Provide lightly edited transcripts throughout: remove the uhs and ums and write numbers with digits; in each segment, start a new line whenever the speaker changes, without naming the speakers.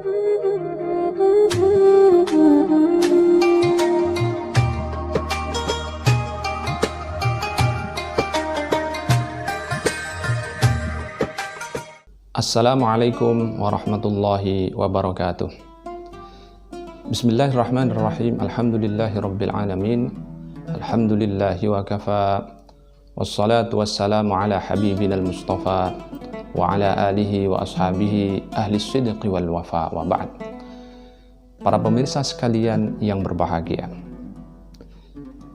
Assalamualaikum warahmatullahi wabarakatuh. Bismillahirrahmanirrahim. Alhamdulillahi rabbil alamin. Alhamdulillahi wa kafa. Wassalatu wassalamu ala habibina al-mustafa wa ala alihi wa ashabihi ahli sidqi wal wafa wa ba'd. Para pemirsa sekalian yang berbahagia,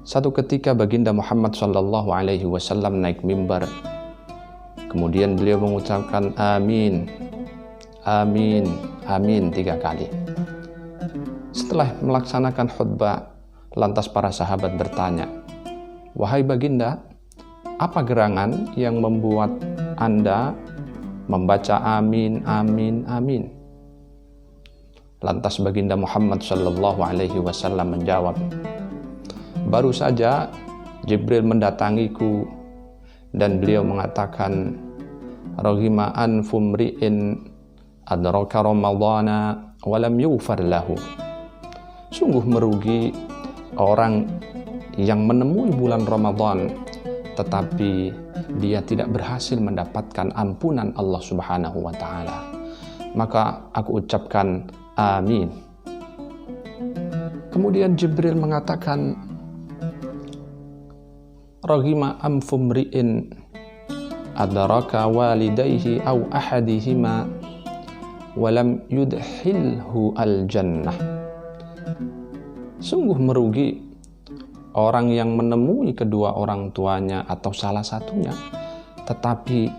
satu ketika baginda Muhammad sallallahu alaihi wasallam naik mimbar. Kemudian beliau mengucapkan amin, amin, amin 3 kali. Setelah melaksanakan khutbah, lantas para sahabat bertanya, "Wahai baginda, apa gerangan yang membuat Anda membaca amin, amin, amin?" Lantas baginda Muhammad sallallahu alaihi wasallam menjawab, "Baru saja Jibril mendatangiku dan beliau mengatakan, Raghima anfu mri'in adraka ramadhana walam yughfar lahu." Sungguh merugi orang yang menemui bulan Ramadan tetapi dia tidak berhasil mendapatkan ampunan Allah Subhanahu wa taala. Maka aku ucapkan amin. Kemudian Jibril mengatakan, Raghima anfu mri'in adraka walidayhi aw ahadihima walam yudkhilhu al-jannah. Sungguh merugi orang yang menemui kedua orang tuanya atau salah satunya, tetapi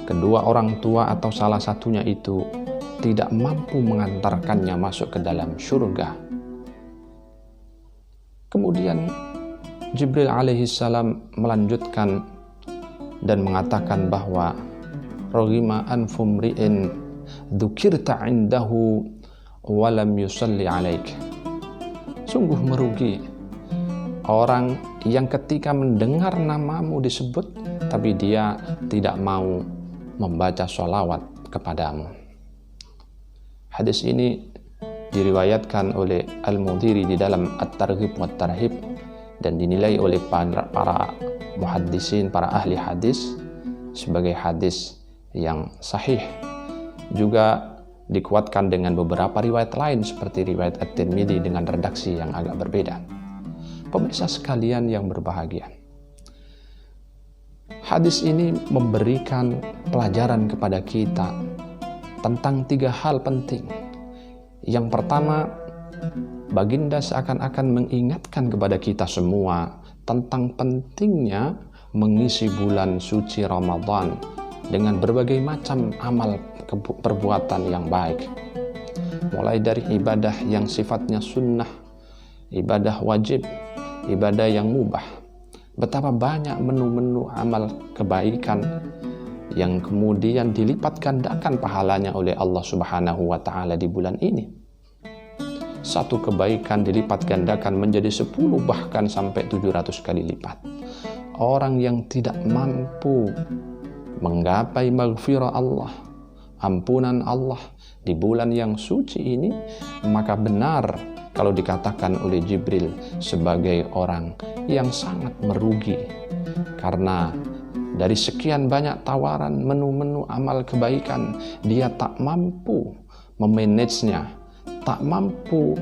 kedua orang tua atau salah satunya itu tidak mampu mengantarkannya masuk ke dalam surga. Kemudian Jibril alaihissalam melanjutkan dan mengatakan bahwa Raghima anfu mri'in dzukirta indahu walam yusalli alaik. Sungguh merugi orang yang ketika mendengar namamu disebut tapi dia tidak mau membaca sholawat kepadamu. Hadis ini diriwayatkan oleh Al-Mundhiri di dalam At-Targhib wa Tarhib dan dinilai oleh para muhaddisin, para ahli hadis sebagai hadis yang sahih. Juga dikuatkan dengan beberapa riwayat lain seperti riwayat At-Tirmidzi dengan redaksi yang agak berbeda. Pemirsa sekalian yang berbahagia, hadis ini memberikan pelajaran kepada kita tentang 3 hal penting. Yang pertama, baginda seakan-akan mengingatkan kepada kita semua tentang pentingnya mengisi bulan suci Ramadan dengan berbagai macam amal perbuatan yang baik. Mulai dari ibadah yang sifatnya sunnah, ibadah wajib, ibadah yang mubah. Betapa banyak menu-menu amal kebaikan yang kemudian dilipat gandakan pahalanya oleh Allah Subhanahu wa taala di bulan ini. Satu kebaikan dilipat gandakan menjadi 10 bahkan sampai 700 kali lipat. Orang yang tidak mampu menggapai maghfirah Allah, ampunan Allah di bulan yang suci ini, maka benar kalau dikatakan oleh Jibril sebagai orang yang sangat merugi. Karena dari sekian banyak tawaran menu-menu amal kebaikan, dia tak mampu memanagenya, tak mampu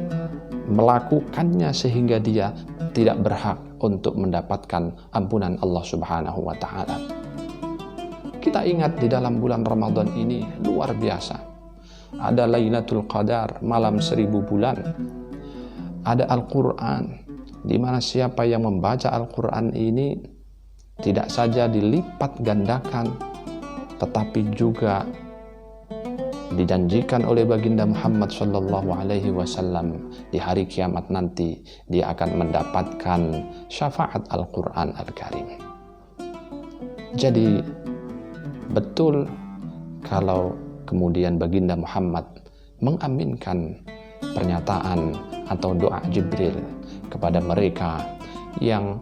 melakukannya sehingga dia tidak berhak untuk mendapatkan ampunan Allah Subhanahu wa taala. Kita ingat di dalam bulan Ramadan ini luar biasa. Ada Lailatul Qadar, malam 1000 bulan. Ada Al-Quran, di mana siapa yang membaca Al-Quran ini tidak saja dilipat gandakan, tetapi juga dijanjikan oleh baginda Muhammad sallallahu alaihi wasallam di hari kiamat nanti dia akan mendapatkan syafaat Al-Quran Al-Karim. Jadi betul kalau kemudian baginda Muhammad mengaminkan pernyataan atau doa Jibril kepada mereka yang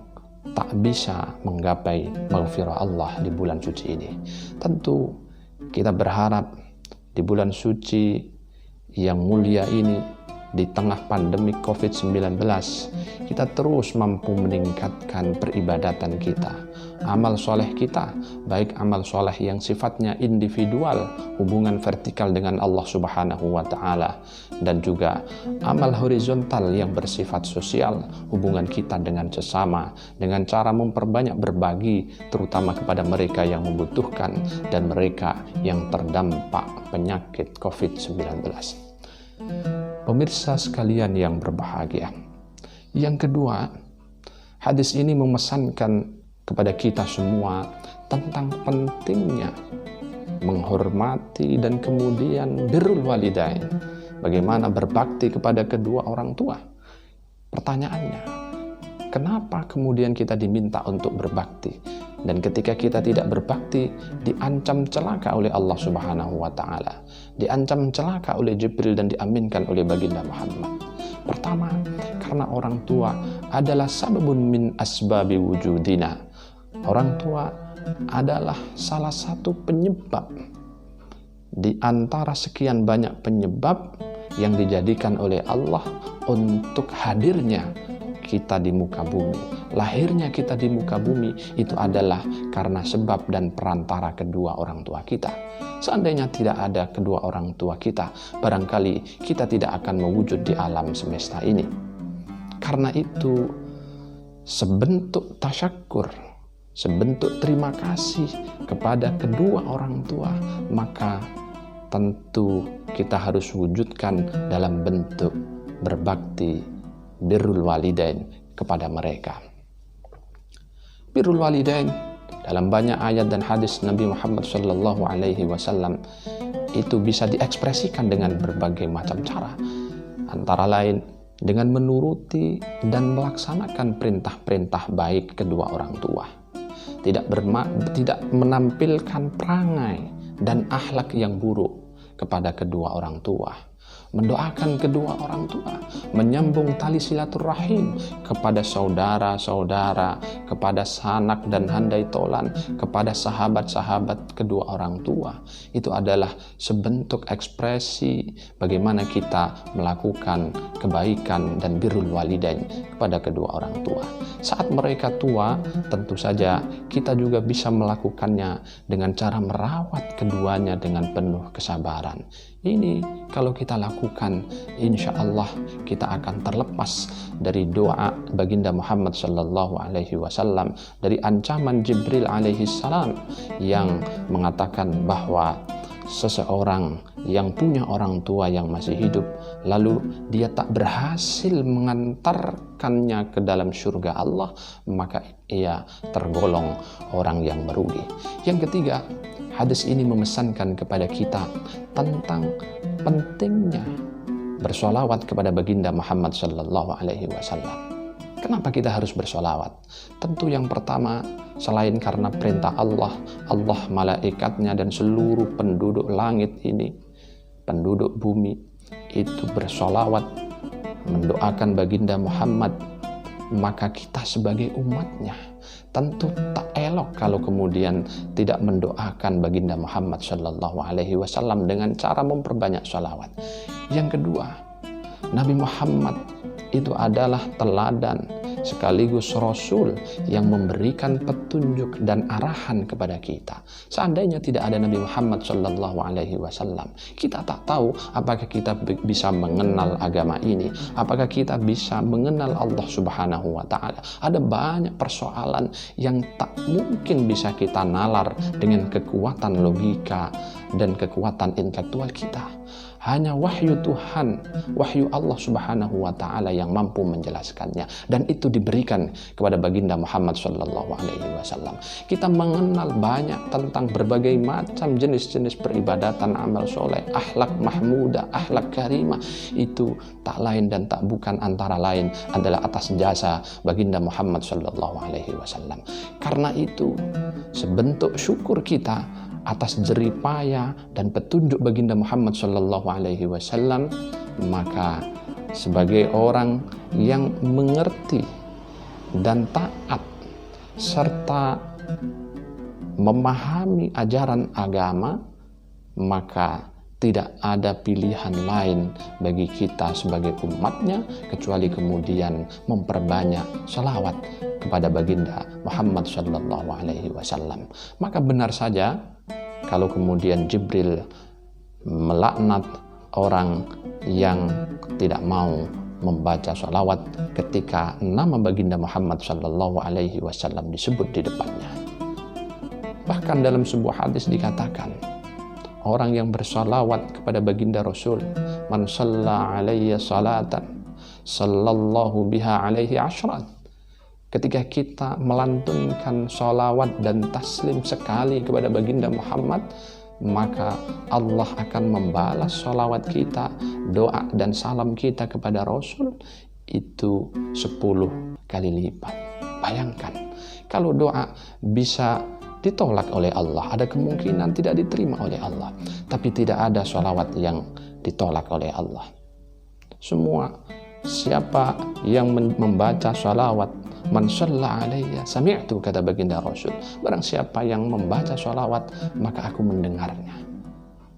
tak bisa menggapai maghfirah Allah di bulan suci ini. Tentu kita berharap di bulan suci yang mulia ini, di tengah pandemi COVID-19, kita terus mampu meningkatkan peribadatan kita, amal soleh kita, baik amal soleh yang sifatnya individual, hubungan vertikal dengan Allah Subhanahu wa Ta'ala, dan juga amal horizontal yang bersifat sosial, hubungan kita dengan sesama, dengan cara memperbanyak berbagi, terutama kepada mereka yang membutuhkan dan mereka yang terdampak penyakit COVID-19. Pemirsa sekalian yang berbahagia, yang kedua, hadis ini memesankan kepada kita semua tentang pentingnya menghormati dan kemudian birrul walidain. Bagaimana berbakti kepada kedua orang tua? Pertanyaannya, kenapa kemudian kita diminta untuk berbakti? Dan ketika kita tidak berbakti, diancam celaka oleh Allah Subhanahu wa Ta'ala, diancam celaka oleh Jibril dan diaminkan oleh baginda Muhammad. Pertama, karena orang tua adalah sababun min asbabi wujudina. Orang tua adalah salah satu penyebab di antara sekian banyak penyebab yang dijadikan oleh Allah untuk hadirnya kita di muka bumi. Lahirnya kita di muka bumi itu adalah karena sebab dan perantara kedua orang tua kita. Seandainya tidak ada kedua orang tua kita, barangkali kita tidak akan mewujud di alam semesta ini. Karena itu, sebentuk tasyakur, sebentuk terima kasih kepada kedua orang tua, maka tentu kita harus wujudkan dalam bentuk berbakti birrul walidain kepada mereka. Birrul walidain dalam banyak ayat dan hadis Nabi Muhammad sallallahu alaihi wasallam itu bisa diekspresikan dengan berbagai macam cara. Antara lain dengan menuruti dan melaksanakan perintah-perintah baik kedua orang tua. Tidak menampilkan perangai dan akhlak yang buruk kepada kedua orang tua. Mendoakan kedua orang tua, menyambung tali silaturahim kepada saudara-saudara, kepada sanak dan handai tolan, kepada sahabat-sahabat kedua orang tua. Itu adalah sebentuk ekspresi bagaimana kita melakukan kebaikan dan birrul walidain kepada kedua orang tua. Saat mereka tua, tentu saja kita juga bisa melakukannya dengan cara merawat keduanya dengan penuh kesabaran. Ini kalau kita lakukan, insya Allah kita akan terlepas dari doa baginda Muhammad sallallahu alaihi wasallam, dari ancaman Jibril alaihi salam yang mengatakan bahwa seseorang yang punya orang tua yang masih hidup, lalu dia tak berhasil mengantarkannya ke dalam surga Allah, maka ia tergolong orang yang merugi. Yang ketiga, hadis ini memesankan kepada kita tentang pentingnya bersolawat kepada baginda Muhammad sallallahu alaihi wasallam. Kenapa kita harus bersolawat? Tentu yang pertama, selain karena perintah Allah, malaikatnya dan seluruh penduduk langit ini, penduduk bumi itu bersolawat mendoakan baginda Muhammad, maka kita sebagai umatnya tentu tak elok kalau kemudian tidak mendoakan baginda Muhammad sallallahu alaihi wasallam dengan cara memperbanyak sholawat. Yang kedua, Nabi Muhammad itu adalah teladan sekaligus Rasul yang memberikan petunjuk dan arahan kepada kita. Seandainya tidak ada Nabi Muhammad sallallahu alaihi wasallam, kita tak tahu apakah kita bisa mengenal agama ini, apakah kita bisa mengenal Allah Subhanahu wa Ta'ala. Ada banyak persoalan yang tak mungkin bisa kita nalar dengan kekuatan logika dan kekuatan intelektual kita. Hanya wahyu Tuhan, wahyu Allah Subhanahu wa Ta'ala yang mampu menjelaskannya, dan itu diberikan kepada baginda Muhammad sallallahu alaihi wasallam. Kita mengenal banyak tentang berbagai macam jenis-jenis peribadatan, amal soleh, akhlak mahmudah, akhlak karimah. Itu tak lain dan tak bukan antara lain adalah atas jasa baginda Muhammad sallallahu alaihi wasallam. Karena itu, sebentuk syukur kita atas jeripaya dan petunjuk baginda Muhammad sallallahu alaihi wasallam, maka sebagai orang yang mengerti dan taat serta memahami ajaran agama, maka tidak ada pilihan lain bagi kita sebagai umatnya kecuali kemudian memperbanyak salawat kepada baginda Muhammad sallallahu alaihi wasallam. Maka benar saja kalau kemudian Jibril melaknat orang yang tidak mau membaca salawat ketika nama baginda Muhammad sallallahu alaihi wasallam disebut di depannya. Bahkan dalam sebuah hadis dikatakan, orang yang bersalawat kepada baginda Rasul, man shalla alayya salatan sallallahu biha alaihi ashran. Ketika kita melantunkan salawat dan taslim sekali kepada baginda Muhammad, maka Allah akan membalas salawat kita, doa dan salam kita kepada Rasul itu 10 kali lipat. Bayangkan, kalau doa bisa ditolak oleh Allah, ada kemungkinan tidak diterima oleh Allah, tapi tidak ada sholawat yang ditolak oleh Allah. Semua siapa yang membaca sholawat, man shalla alayya sami'tu, kata baginda Rasul, barang siapa yang membaca sholawat maka aku mendengarnya.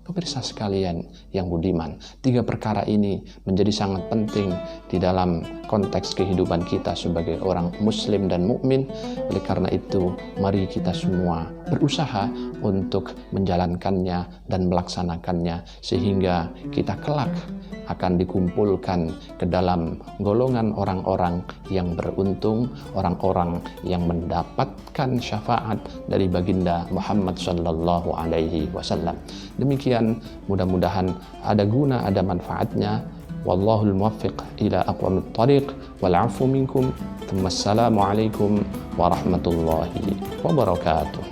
Pemirsa sekalian yang budiman, 3 perkara ini menjadi sangat penting di dalam konteks kehidupan kita sebagai orang muslim dan mukmin. Oleh karena itu, mari kita semua berusaha untuk menjalankannya dan melaksanakannya sehingga kita kelak akan dikumpulkan ke dalam golongan orang-orang yang beruntung, orang-orang yang mendapatkan syafaat dari baginda Muhammad sallallahu alaihi wasallam. Demikian, mudah-mudahan ada guna, ada manfaatnya. Wallahul muwaffiq ila aqwamit thariq wal 'afu minkum. Assalamu alaikum warahmatullahi wabarakatuh.